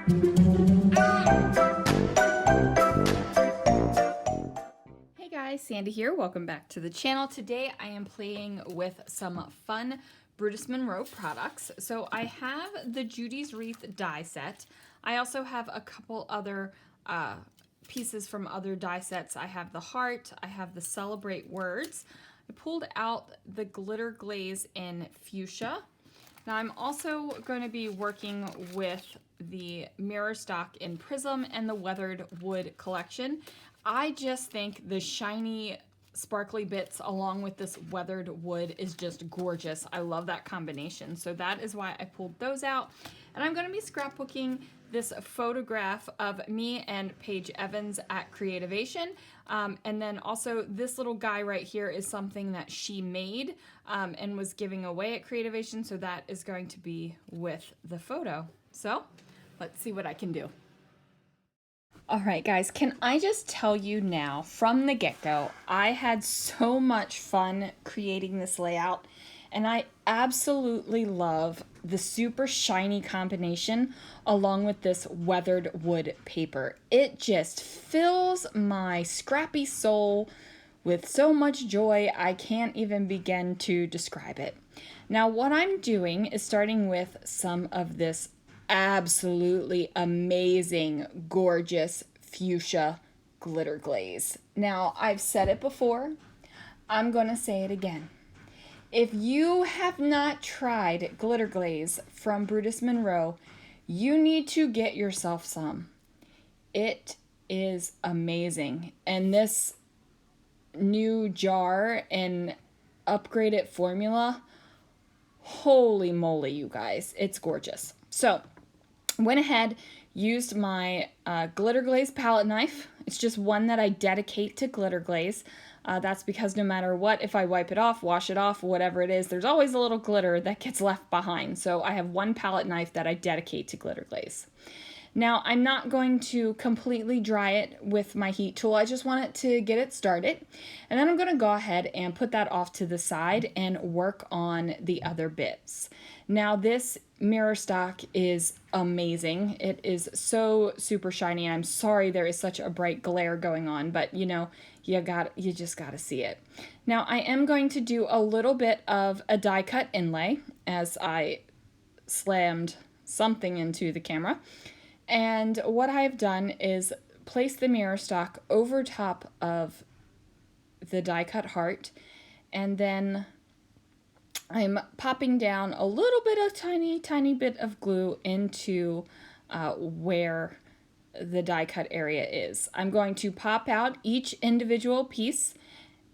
Hey guys, Sandy here. Welcome back to the channel. Today I am playing with some fun Brutus Monroe products. So I have the Judy's Wreath die set. I also have a couple other pieces from other die sets. I have the heart, I have the celebrate words. I pulled out the glitter glaze in fuchsia. Now I'm also going to be working with the Mirrorstock in Prism and the Weathered Wood collection. I just think the shiny sparkly bits along with this weathered wood is just gorgeous. I love that combination. So that is why I pulled those out. And I'm going to be scrapbooking this photograph of me and Paige Evans at Creativation. And then also this little guy right here is something that she made and was giving away at Creativation. So that is going to be with the photo. So let's see what I can do. All right, guys, can I just tell you now from the get-go, I had so much fun creating this layout, and I absolutely love the super shiny combination along with this weathered wood paper. It just fills my scrappy soul with so much joy, I can't even begin to describe it. Now, what I'm doing is starting with some of this absolutely amazing, gorgeous fuchsia glitter glaze. Now, I've said it before, I'm going to say it again. If you have not tried glitter glaze from Brutus Monroe, you need to get yourself some. It is amazing. And this new jar and upgraded formula, holy moly, you guys, it's gorgeous. So, went ahead, used my glitter glaze palette knife. It's just one that I dedicate to glitter glaze. That's because no matter what, if I wipe it off, wash it off, whatever it is, there's always a little glitter that gets left behind. So I have one palette knife that I dedicate to glitter glaze. Now, I'm not going to completely dry it with my heat tool. I just want it to get it started. And then I'm going to go ahead and put that off to the side and work on the other bits. Now, this Mirrorstock is amazing. It is so super shiny, and I'm sorry there is such a bright glare going on, but you know, you just gotta see it. Now, I am going to do a little bit of a die cut inlay as I slammed something into the camera. And what I've done is place the Mirrorstock over top of the die cut heart, and then I'm popping down a little bit of tiny bit of glue into where the die cut area is. I'm going to pop out each individual piece,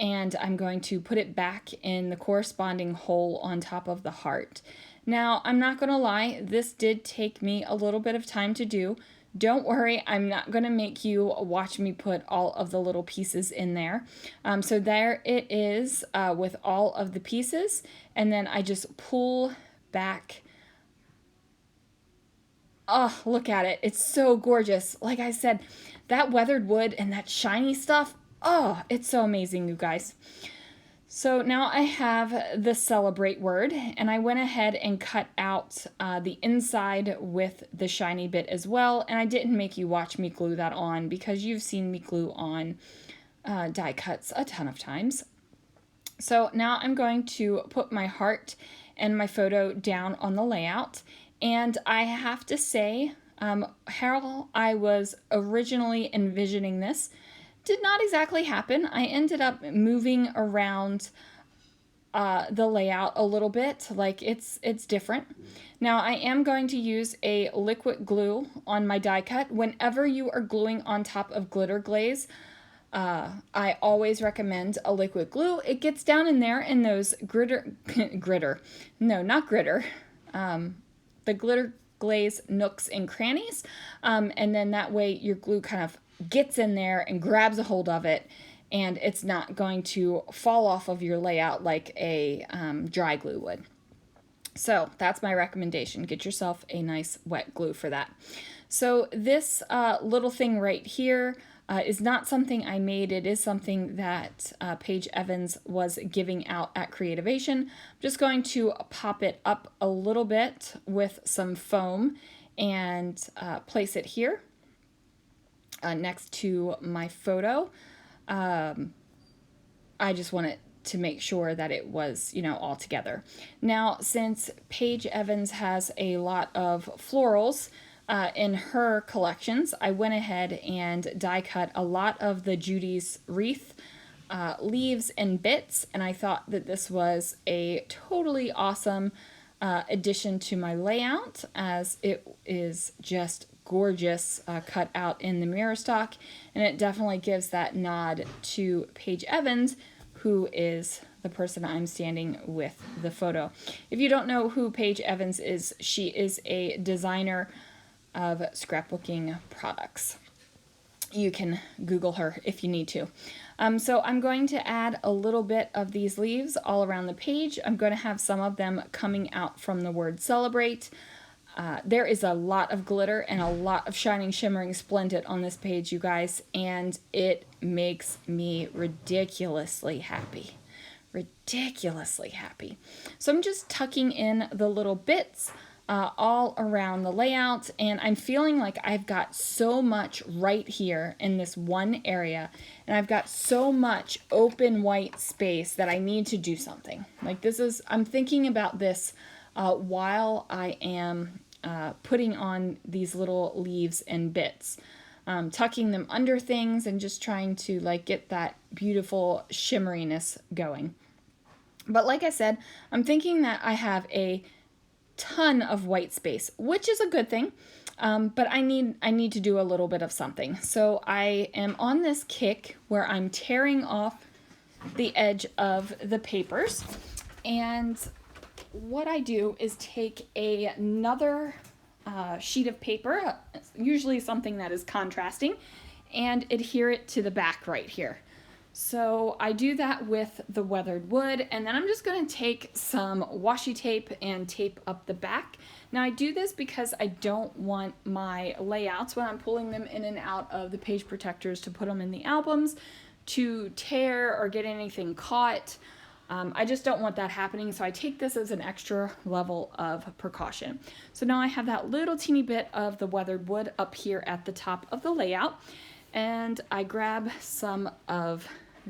and I'm going to put it back in the corresponding hole on top of the heart. Now, I'm not going to lie, this did take me a little bit of time to do. Don't worry, I'm not going to make you watch me put all of the little pieces in there. So there it is with all of the pieces, and then I just pull back. Oh, look at it. It's so gorgeous. Like I said, that weathered wood and that shiny stuff, oh, it's so amazing, you guys. So now I have the celebrate word, and I went ahead and cut out the inside with the shiny bit as well, and I didn't make you watch me glue that on because you've seen me glue on die cuts a ton of times. So now I'm going to put my heart and my photo down on the layout, and I have to say, how I was originally envisioning this did not exactly happen. I ended up moving around the layout a little bit, like it's different. Now I am going to use a liquid glue on my die cut. Whenever you are gluing on top of glitter glaze, I always recommend a liquid glue. It gets down in there in those the glitter glaze nooks and crannies, and then that way your glue kind of gets in there and grabs a hold of it, and it's not going to fall off of your layout like a dry glue would. So that's my recommendation. Get yourself a nice wet glue for that. So this little thing right here is not something I made. It is something that Paige Evans was giving out at Creativation. I'm just going to pop it up a little bit with some foam and place it here next to my photo. I just wanted to make sure that it was, you know, all together. Now, since Paige Evans has a lot of florals in her collections, I went ahead and die cut a lot of the Judy's Wreath leaves and bits, and I thought that this was a totally awesome addition to my layout, as it is just gorgeous cut out in the Mirrorstock, and it definitely gives that nod to Paige Evans, who is the person I'm standing with the photo. If you don't know who Paige Evans is, she is a designer of scrapbooking products. You can Google her if you need to. So I'm going to add a little bit of these leaves all around the page. I'm going to have some of them coming out from the word celebrate. There is a lot of glitter and a lot of shining, shimmering, splendid on this page, you guys, and it makes me ridiculously happy. Ridiculously happy. So I'm just tucking in the little bits all around the layout, and I'm feeling like I've got so much right here in this one area, and I've got so much open white space that I need to do something. Like this is, I'm thinking about this while I am putting on these little leaves and bits, tucking them under things and just trying to like get that beautiful shimmeriness going. But like I said, I'm thinking that I have a ton of white space, which is a good thing, but I need to do a little bit of something. So I am on this kick where I'm tearing off the edge of the papers, and what I do is take another sheet of paper, usually something that is contrasting, and adhere it to the back right here. So I do that with the weathered wood, and then I'm just going to take some washi tape and tape up the back. Now I do this because I don't want my layouts, when I'm pulling them in and out of the page protectors to put them in the albums, to tear or get anything caught. I just don't want that happening, so I take this as an extra level of precaution. So now I have that little teeny bit of the weathered wood up here at the top of the layout, and I grab some of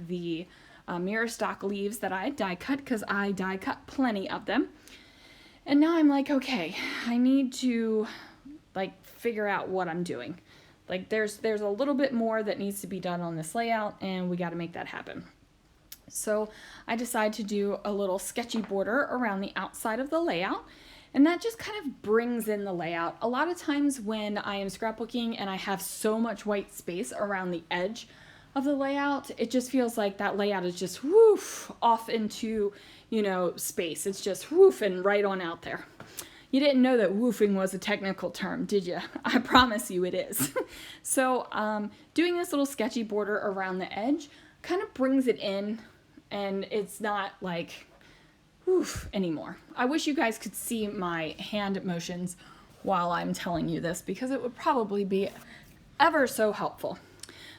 the Mirrorstock leaves that I die cut, because I die cut plenty of them. And now I'm like, okay, I need to like figure out what I'm doing. Like there's a little bit more that needs to be done on this layout, and we got to make that happen. So I decide to do a little sketchy border around the outside of the layout, and that just kind of brings in the layout. A lot of times when I am scrapbooking and I have so much white space around the edge of the layout, it just feels like that layout is just woof off into, you know, space. It's just woofing right on out there. You didn't know that woofing was a technical term, did you? I promise you it is. So doing this little sketchy border around the edge kind of brings it in, and it's not like woof anymore. I wish you guys could see my hand motions while I'm telling you this, because it would probably be ever so helpful.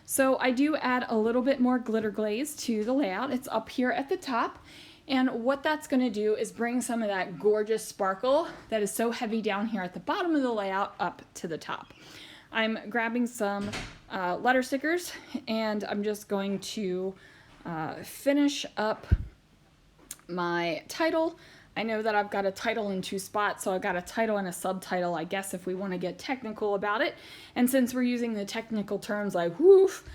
So I do add a little bit more glitter glaze to the layout. It's up here at the top, and what that's going to do is bring some of that gorgeous sparkle that is so heavy down here at the bottom of the layout up to the top. I'm grabbing some letter stickers, and I'm just going to finish up my title. I know that I've got a title in two spots, so I've got a title and a subtitle, I guess, if we want to get technical about it. And since we're using the technical terms like woof,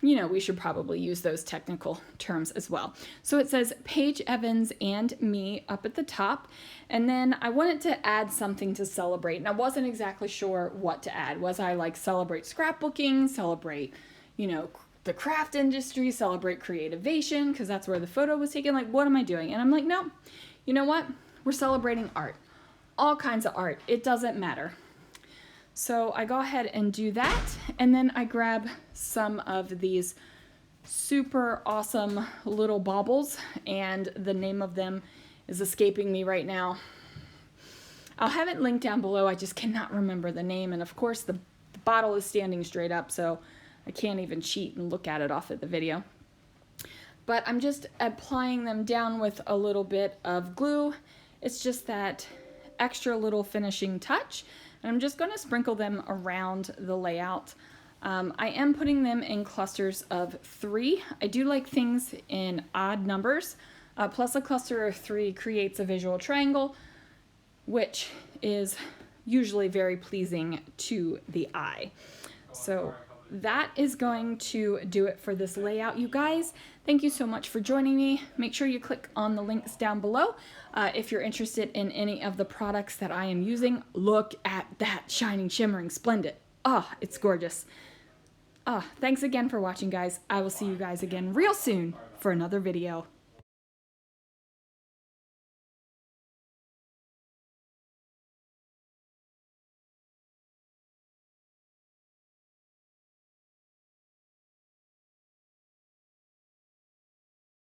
you know, we should probably use those technical terms as well. So it says Paige Evans and me up at the top, and then I wanted to add something to celebrate, and I wasn't exactly sure what to add. Was I like celebrate scrapbooking, celebrate, you know, the craft industry, celebrate creativation, because that's where the photo was taken? Like, what am I doing? And I'm like, no, you know what? We're celebrating art. All kinds of art. It doesn't matter. So I go ahead and do that, and then I grab some of these super awesome little baubles, and the name of them is escaping me right now. I'll have it linked down below. I just cannot remember the name, and of course the bottle is standing straight up, so I can't even cheat and look at it off of the video. But I'm just applying them down with a little bit of glue. It's just that extra little finishing touch. And I'm just going to sprinkle them around the layout. I am putting them in clusters of 3. I do like things in odd numbers. Plus a cluster of 3 creates a visual triangle, which is usually very pleasing to the eye. So that is going to do it for this layout, you guys. Thank you so much for joining me. Make sure you click on the links down below if you're interested in any of the products that I am using. Look at that shining, shimmering, splendid. Ah, it's gorgeous. Thanks again for watching, guys. I will see you guys again real soon for another video.